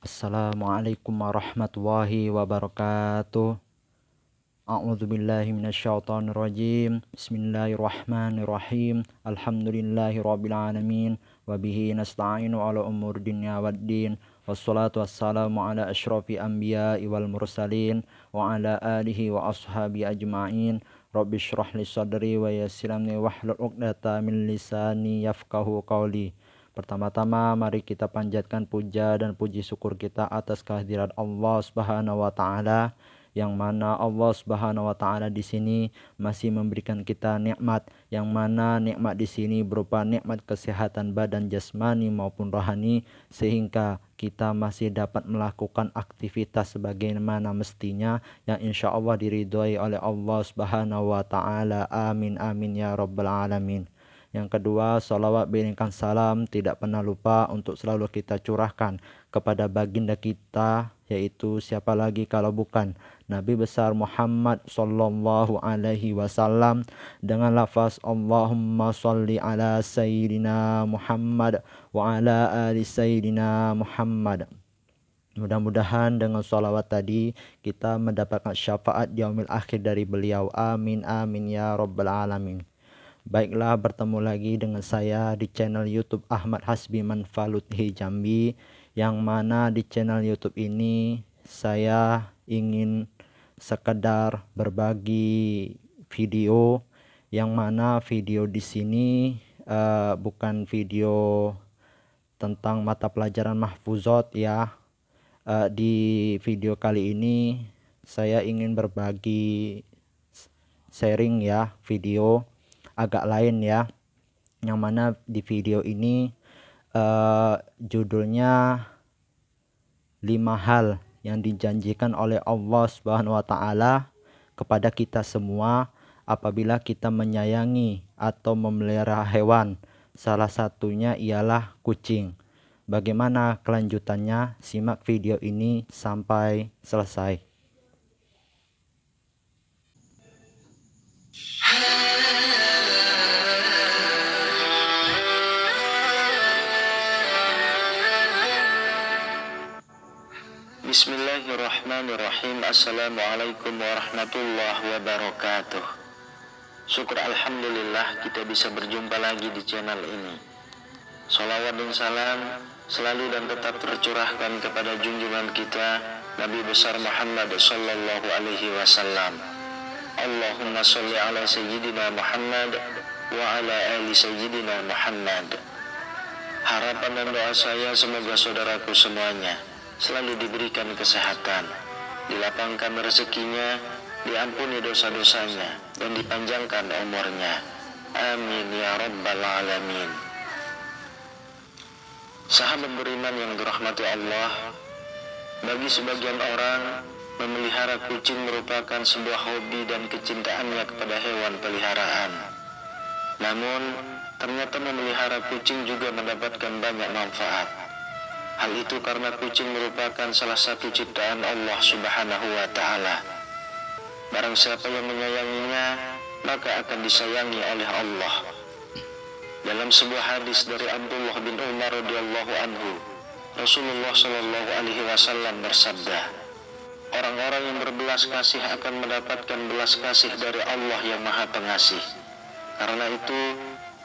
Assalamualaikum warahmatullahi wabarakatuh. A'udzu billahi minasyaitonir rajim. Bismillahirrahmanirrahim. Alhamdulillahirabbil alamin wa bihi nasta'inu ala umur dunya waddin. Wassalatu wassalamu ala asyrafil anbiya'i wal mursalin wa ala alihi wa ashabi ajma'in. Rabbi shrah li sadri wa yassir li wahlul 'uqdatam min lisani yafqahu qawli. Pertama-tama mari kita panjatkan puja dan puji syukur kita atas kehadiran Allah Subhanahu wa taala, yang mana Allah Subhanahu wa taala di sini masih memberikan kita nikmat, yang mana nikmat di sini berupa nikmat kesehatan badan jasmani maupun rohani, sehingga kita masih dapat melakukan aktivitas sebagaimana mestinya, yang insya Allah diridhoi oleh Allah Subhanahu wa taala. Amin amin ya rabbal alamin. Yang kedua, salawat beriringkan salam tidak pernah lupa untuk selalu kita curahkan kepada baginda kita, yaitu siapa lagi kalau bukan Nabi besar Muhammad sallallahu alaihi wasallam, dengan lafaz Allahumma sholli ala sayyidina Muhammad wa ala ali sayyidina Muhammad. Mudah-mudahan dengan salawat tadi kita mendapatkan syafaat yaumil akhir dari beliau. Amin amin ya rabbal alamin. Baiklah, bertemu lagi dengan saya di channel YouTube Ahmad Hasbi Manfaluthi Jambi, yang mana di channel YouTube ini saya ingin sekedar berbagi video, yang mana video di sini bukan video tentang mata pelajaran mahfuzot ya. Di video kali ini saya ingin berbagi sharing ya, video agak lain ya, yang mana di video ini judulnya 5 hal yang dijanjikan oleh Allah Subhanahu wa taala kepada kita semua apabila kita menyayangi atau memelihara hewan. Salah satunya ialah kucing. Bagaimana kelanjutannya? Simak video ini sampai selesai. Bismillahirrahmanirrahim. Assalamualaikum warahmatullahi wabarakatuh. Syukur alhamdulillah kita bisa berjumpa lagi di channel ini. Salawat dan salam selalu dan tetap tercurahkan kepada junjungan kita Nabi besar Muhammad sallallahu alaihi wasallam. Allahumma sholli ala sayyidina Muhammad wa ala ali sayyidina Muhammad. Harapan dan doa saya semoga saudaraku semuanya selalu diberikan kesehatan, dilapangkan rezekinya, diampuni dosa-dosanya, dan dipanjangkan umurnya. Amin ya rabbal alamin. Sahabat beriman yang dirahmati Allah, bagi sebagian orang, memelihara kucing merupakan sebuah hobi dan kecintaannya kepada hewan peliharaan. Namun, ternyata memelihara kucing juga mendapatkan banyak manfaat. Hal itu karena kucing merupakan salah satu ciptaan Allah Subhanahu wa ta'ala. Barang siapa yang menyayanginya, maka akan disayangi oleh Allah. Dalam sebuah hadis dari Abdullah bin Umar radhiyallahu anhu, Rasulullah sallallahu alaihi wasallam bersabda, orang-orang yang berbelas kasih akan mendapatkan belas kasih dari Allah yang Maha Pengasih. Karena itu,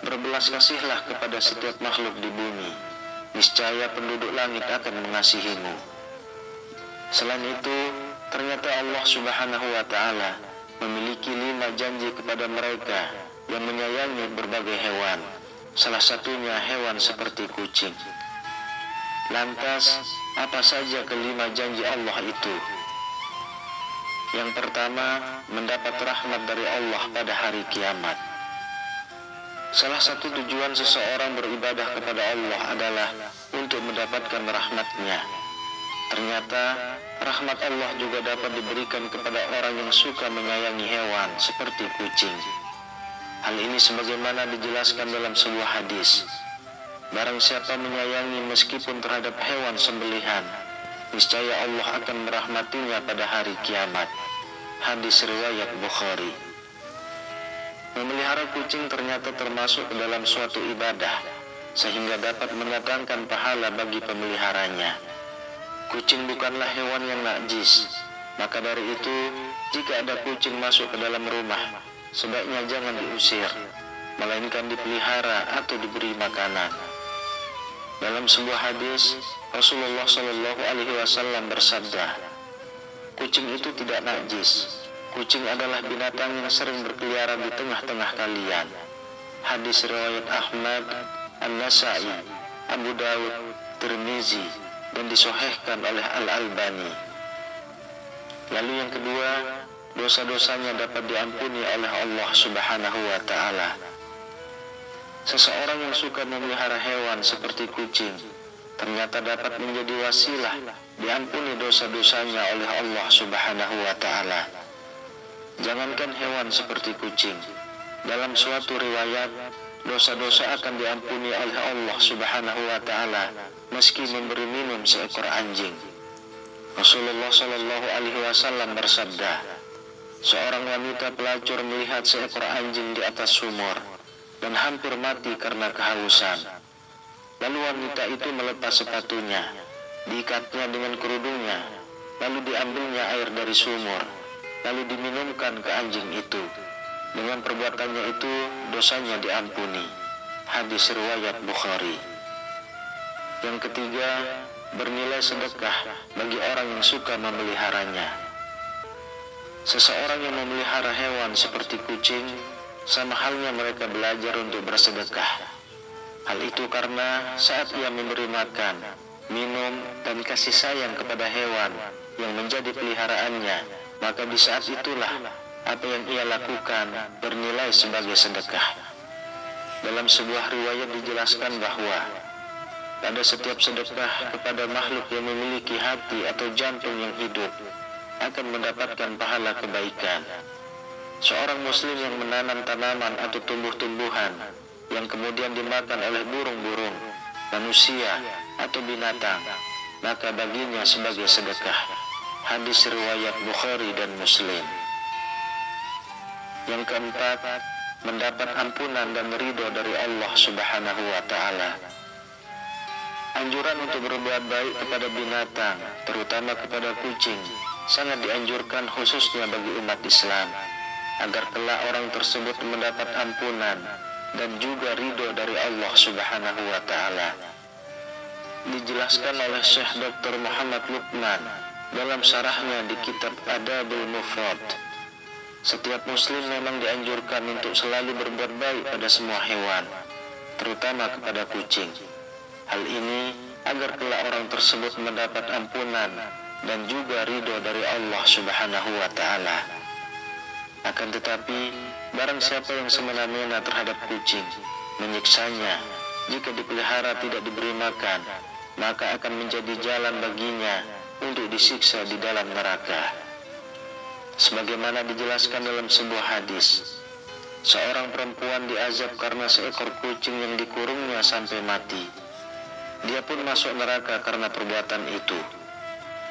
berbelas kasihlah kepada setiap makhluk di bumi. Niscaya penduduk langit akan mengasihimu. Selain itu, ternyata Allah Subhanahu wa ta'ala memiliki 5 janji kepada mereka yang menyayangi berbagai hewan, salah satunya hewan seperti kucing. Lantas, apa saja kelima janji Allah itu? Yang pertama, mendapat rahmat dari Allah pada hari kiamat. Salah satu tujuan seseorang beribadah kepada Allah adalah untuk mendapatkan rahmat-Nya. Ternyata, rahmat Allah juga dapat diberikan kepada orang yang suka menyayangi hewan seperti kucing. Hal ini sebagaimana dijelaskan dalam sebuah hadis. Barang siapa menyayangi meskipun terhadap hewan sembelihan, niscaya Allah akan merahmatinya pada hari kiamat. Hadis riwayat Bukhari. Memelihara kucing ternyata termasuk dalam suatu ibadah, sehingga dapat mendatangkan pahala bagi pemeliharanya. Kucing bukanlah hewan yang najis. Maka dari itu, jika ada kucing masuk ke dalam rumah, sebaiknya jangan diusir, melainkan dipelihara atau diberi makanan. Dalam sebuah hadis, Rasulullah Shallallahu Alaihi Wasallam bersabda, kucing itu tidak najis. Kucing adalah binatang yang sering berkeliaran di tengah-tengah kalian. Hadis riwayat Ahmad, An-Nasai, Abu Daud, Tirmizi, dan disahihkan oleh Al-Albani. Lalu yang kedua, dosa-dosanya dapat diampuni oleh Allah Subhanahu wa Ta'ala. Seseorang yang suka memelihara hewan seperti kucing ternyata dapat menjadi wasilah diampuni dosa-dosanya oleh Allah Subhanahu wa Ta'ala. Jangankan hewan seperti kucing, dalam suatu riwayat, dosa-dosa akan diampuni oleh Allah Subhanahu wa Ta'ala meski memberi minum seekor anjing. Rasulullah Shallallahu Alaihi Wasallam bersabda, seorang wanita pelacur melihat seekor anjing di atas sumur dan hampir mati karena kehausan. Lalu wanita itu melepas sepatunya, diikatnya dengan kerudungnya, lalu diambilnya air dari sumur, lalu diminumkan ke anjing itu. Dengan perbuatannya itu, dosanya diampuni. Hadis riwayat Bukhari. Yang ketiga, bernilai sedekah bagi orang yang suka memeliharanya. Seseorang yang memelihara hewan seperti kucing, sama halnya mereka belajar untuk bersedekah. Hal itu karena saat ia memberi makan, minum, dan kasih sayang kepada hewan yang menjadi peliharaannya, maka di saat itulah apa yang ia lakukan bernilai sebagai sedekah. Dalam sebuah riwayat dijelaskan bahwa pada setiap sedekah kepada makhluk yang memiliki hati atau jantung yang hidup akan mendapatkan pahala kebaikan. Seorang muslim yang menanam tanaman atau tumbuh-tumbuhan yang kemudian dimakan oleh burung-burung, manusia, atau binatang, maka baginya sebagai sedekah. Hadis riwayat Bukhari dan Muslim. Yang keempat, mendapat ampunan dan ridho dari Allah Subhanahu wa Ta'ala. Anjuran untuk berbuat baik kepada binatang, terutama kepada kucing, sangat dianjurkan khususnya bagi umat Islam, agar kelak orang tersebut mendapat ampunan dan juga ridho dari Allah Subhanahu wa Ta'ala. Dijelaskan oleh Syekh Dr. Muhammad Luqman dalam syarahnya di kitab Adabul Mufrad, setiap muslim memang dianjurkan untuk selalu berbuat baik pada semua hewan, terutama kepada kucing. Hal ini agar kelak orang tersebut mendapat ampunan dan juga ridho dari Allah Subhanahu wa Ta'ala. Akan tetapi, barang siapa yang semena-mena terhadap kucing, menyiksanya, jika dipelihara tidak diberi makan, maka akan menjadi jalan baginya untuk disiksa di dalam neraka. Sebagaimana dijelaskan dalam sebuah hadis, seorang perempuan diazab karena seekor kucing yang dikurungnya sampai mati. Dia pun masuk neraka karena perbuatan itu.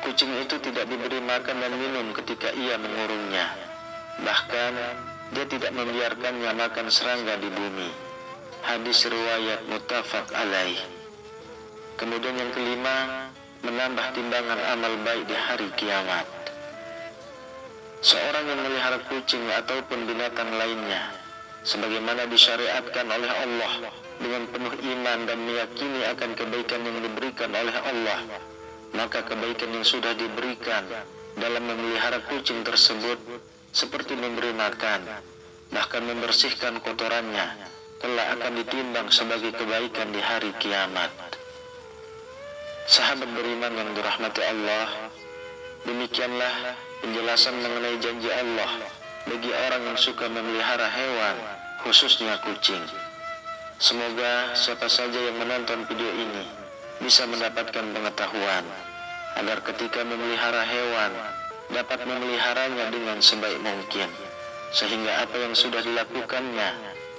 Kucing itu tidak diberi makan dan minum ketika ia mengurungnya. Bahkan, dia tidak membiarkannya makan serangga di bumi. Hadis riwayat muttafaq alaih. Kemudian yang kelima, menambah timbangan amal baik di hari kiamat. Seorang yang melihara kucing ataupun binatang lainnya, sebagaimana disyariatkan oleh Allah dengan penuh iman dan meyakini akan kebaikan yang diberikan oleh Allah, maka kebaikan yang sudah diberikan dalam memelihara kucing tersebut seperti memberi makan, bahkan membersihkan kotorannya, kelak akan ditimbang sebagai kebaikan di hari kiamat. Sahabat beriman yang dirahmati Allah, demikianlah penjelasan mengenai janji Allah bagi orang yang suka memelihara hewan, khususnya kucing. Semoga siapa saja yang menonton video ini bisa mendapatkan pengetahuan, agar ketika memelihara hewan dapat memeliharanya dengan sebaik mungkin, sehingga apa yang sudah dilakukannya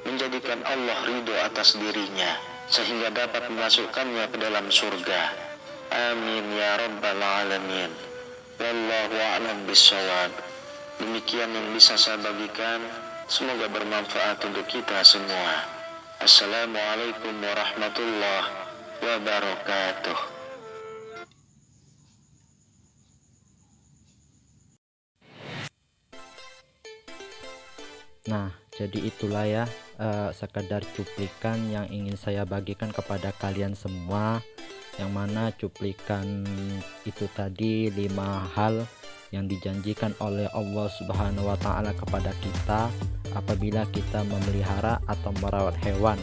menjadikan Allah ridho atas dirinya, sehingga dapat memasukkannya ke dalam surga. Amin ya rabbal alamin. Wallahu a'lam bishawab. Demikian yang bisa saya bagikan, semoga bermanfaat untuk kita semua. Assalamualaikum warahmatullahi wabarakatuh. Nah, jadi itulah ya sekedar cuplikan yang ingin saya bagikan kepada kalian semua, yang mana cuplikan itu tadi 5 hal yang dijanjikan oleh Allah Subhanahu wa taala kepada kita apabila kita memelihara atau merawat hewan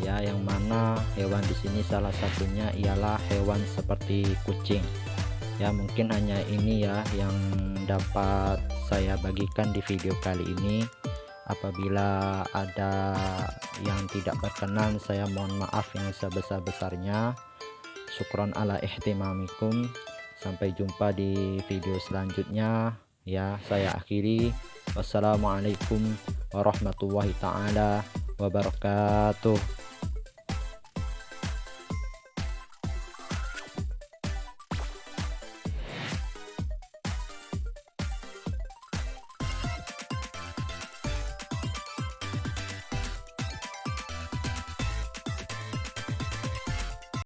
ya, yang mana hewan di sini salah satunya ialah hewan seperti kucing. Ya, mungkin hanya ini ya yang dapat saya bagikan di video kali ini. Apabila ada yang tidak berkenan, saya mohon maaf yang sebesar-besarnya. Syukron ala ihtimamikum. Sampai jumpa di video selanjutnya ya. Saya akhiri. Wassalamualaikum warahmatullahi taala wabarakatuh.